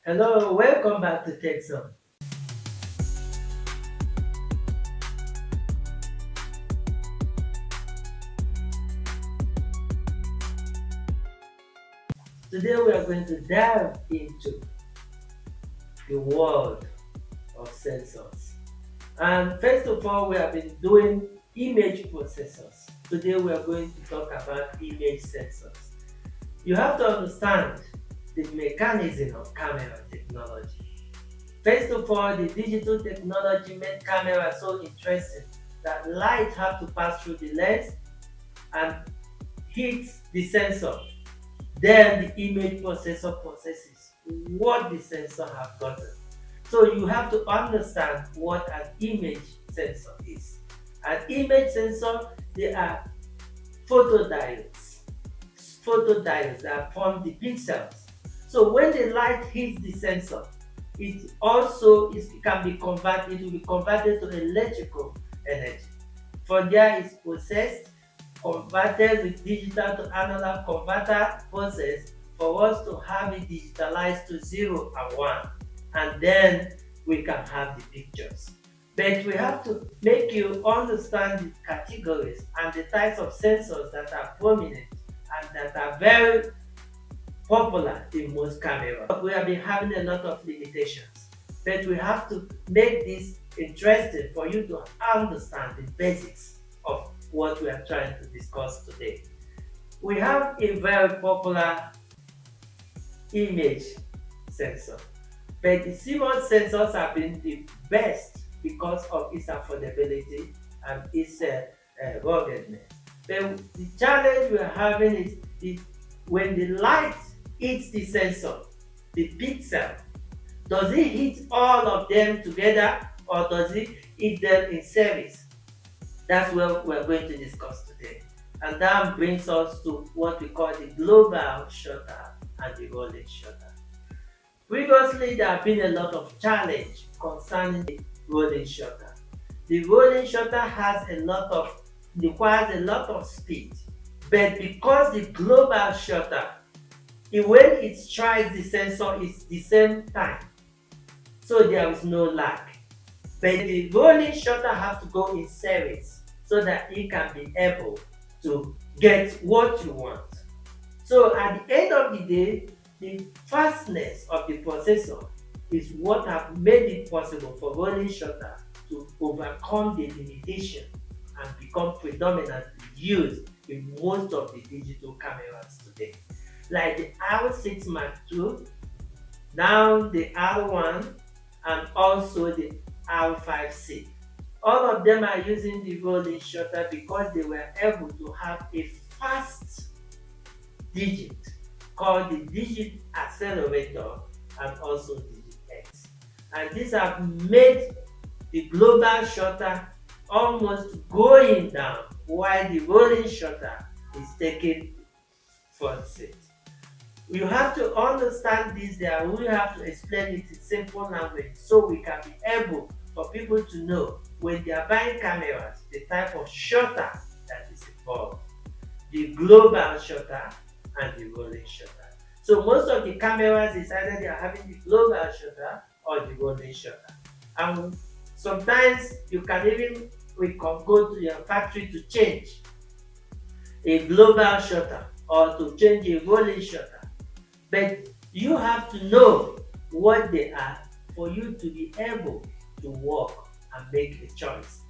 Hello, welcome back to TechZone. Today we are going to dive into the world of sensors. And first of all, we have been doing image processors. Today we are going to talk about image sensors. You have to understand the mechanism of camera technology. First of all, the digital technology made camera so interesting that light had to pass through the lens and hit the sensor. Then the image processor processes what the sensor have gotten. So you have to understand what an image sensor is. An image sensor, they are photodiodes. Photodiodes that form the pixels. So when the light hits the sensor, can be converted, it will be converted to electrical energy. From there it's processed, converted with digital to analog converter process for us to have it digitalized to 0 and 1, and then we can have the pictures. But we have to make you understand the categories and the types of sensors that are prominent and that are very popular in most cameras. We have been having a lot of limitations, but we have to make this interesting for you to understand the basics of what we are trying to discuss today. We have a very popular image sensor, but the CMOS sensors have been the best because of its affordability and its ruggedness. But the challenge we are having is when the light hits the sensor, the pixel, does it hit all of them together or does it hit them in series? That's what we're going to discuss today. And that brings us to what we call the global shutter and the rolling shutter. Previously, there have been a lot of challenge concerning the rolling shutter. The rolling shutter requires a lot of speed, but because the global shutter, when it strikes the sensor, it's the same time, so there is no lag. But the rolling shutter has to go in series so that it can be able to get what you want. So at the end of the day, the fastness of the processor is what have made it possible for rolling shutter to overcome the limitation and become predominantly used in most of the digital cameras today. Like the R6 Mark II, now the R1, and also the R5C. All of them are using the rolling shutter because they were able to have a fast digit called the digit accelerator and also digit X. And these have made the global shutter almost going down while the rolling shutter is taking front seat. You have to understand this there. We have to explain it in simple language so we can be able for people to know when they are buying cameras the type of shutter that is involved, the global shutter and the rolling shutter. So most of the cameras is either they are having the global shutter or the rolling shutter. And sometimes we can go to your factory to change a global shutter or to change a rolling shutter. But you have to know what they are for you to be able to work and make a choice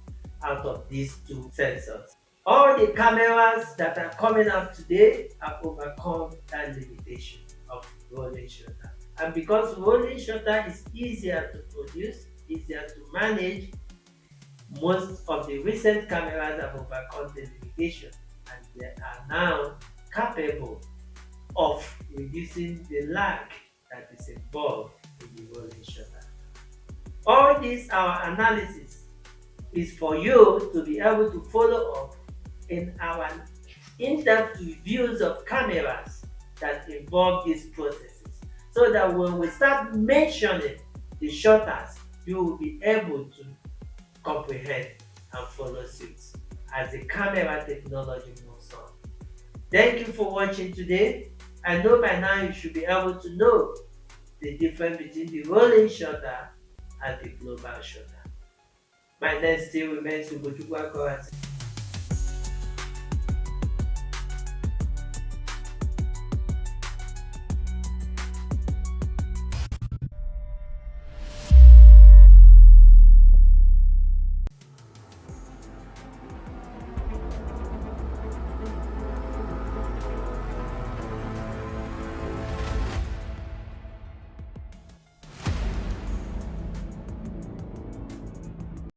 out of these two sensors. All the cameras that are coming out today have overcome that limitation of rolling shutter. And because rolling shutter is easier to produce, easier to manage, most of the recent cameras have overcome the limitation and they are now capable of reducing the lag that is involved in the rolling shutter. All this our analysis is for you to be able to follow up in our in-depth reviews of cameras that involve these processes, so that when we start mentioning the shutters, you will be able to comprehend and follow suit as the camera technology moves on. Thank you for watching today. I know by now you should be able to know the difference between the rolling shutter and the global shutter. My name still remains Ugochukwu Akorati.